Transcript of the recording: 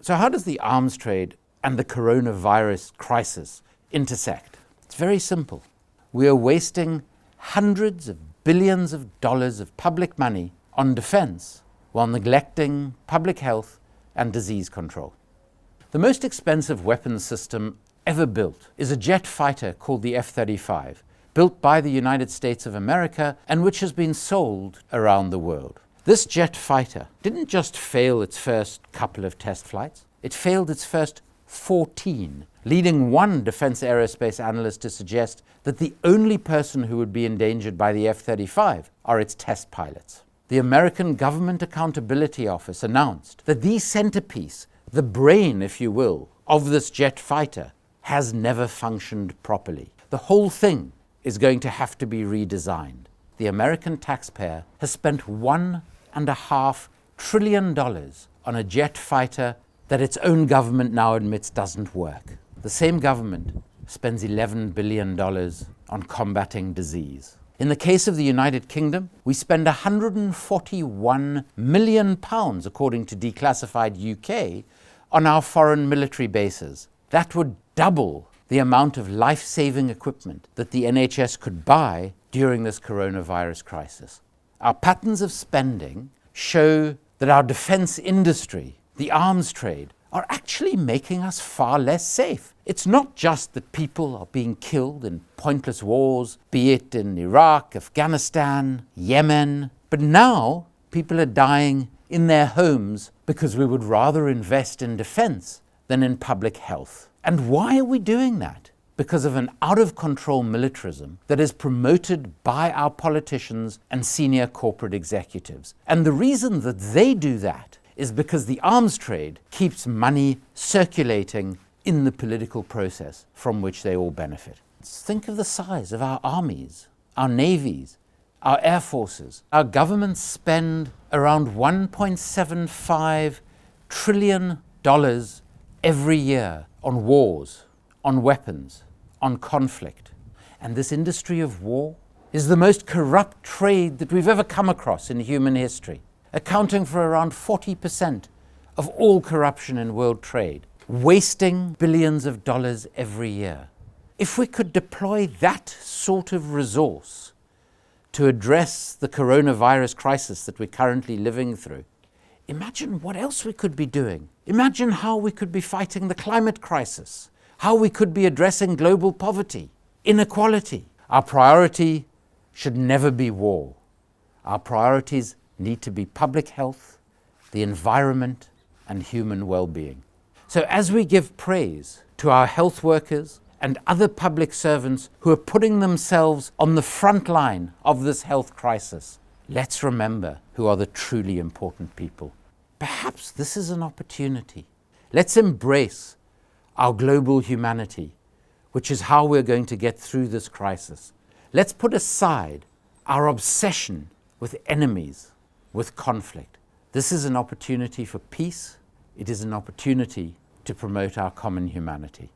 So how does the arms trade and the coronavirus crisis intersect? It's very simple. We are wasting hundreds of billions of dollars of public money on defense while neglecting public health and disease control. The most expensive weapons system ever built is a jet fighter called the F-35, built by the United States of America and which has been sold around the world. This jet fighter didn't just fail its first couple of test flights, it failed its first 14, leading one defense aerospace analyst to suggest that the only person who would be endangered by the F-35 are its test pilots. The American Government Accountability Office announced that the centerpiece, the brain, if you will, of this jet fighter has never functioned properly. The whole thing is going to have to be redesigned. The American taxpayer has spent $1.5 trillion on a jet fighter that its own government now admits doesn't work. The same government spends $11 billion on combating disease. In the case of the United Kingdom, we spend £141 million, according to Declassified UK, on our foreign military bases. That would double the amount of life-saving equipment that the NHS could buy during this coronavirus crisis. Our patterns of spending show that our defense industry, the arms trade, are actually making us far less safe. It's not just that people are being killed in pointless wars, be it in Iraq, Afghanistan, Yemen, but now people are dying in their homes because we would rather invest in defense than in public health. And why are we doing that? Because of an out-of-control militarism that is promoted by our politicians and senior corporate executives. And the reason that they do that is because the arms trade keeps money circulating in the political process from which they all benefit. Think of the size of our armies, our navies, our air forces. Our governments spend around $1.75 trillion every year on wars, on weapons, on conflict. And this industry of war is the most corrupt trade that we've ever come across in human history, accounting for around 40% of all corruption in world trade, wasting billions of dollars every year. If we could deploy that sort of resource to address the coronavirus crisis that we're currently living through, imagine what else we could be doing. Imagine how we could be fighting the climate crisis, how we could be addressing global poverty, inequality. Our priority should never be war. Our priorities need to be public health, the environment, and human well-being. So as we give praise to our health workers and other public servants who are putting themselves on the front line of this health crisis, let's remember who are the truly important people. Perhaps this is an opportunity. Let's embrace our global humanity, which is how we're going to get through this crisis. Let's put aside our obsession with enemies, with conflict. This is an opportunity for peace. It is an opportunity to promote our common humanity.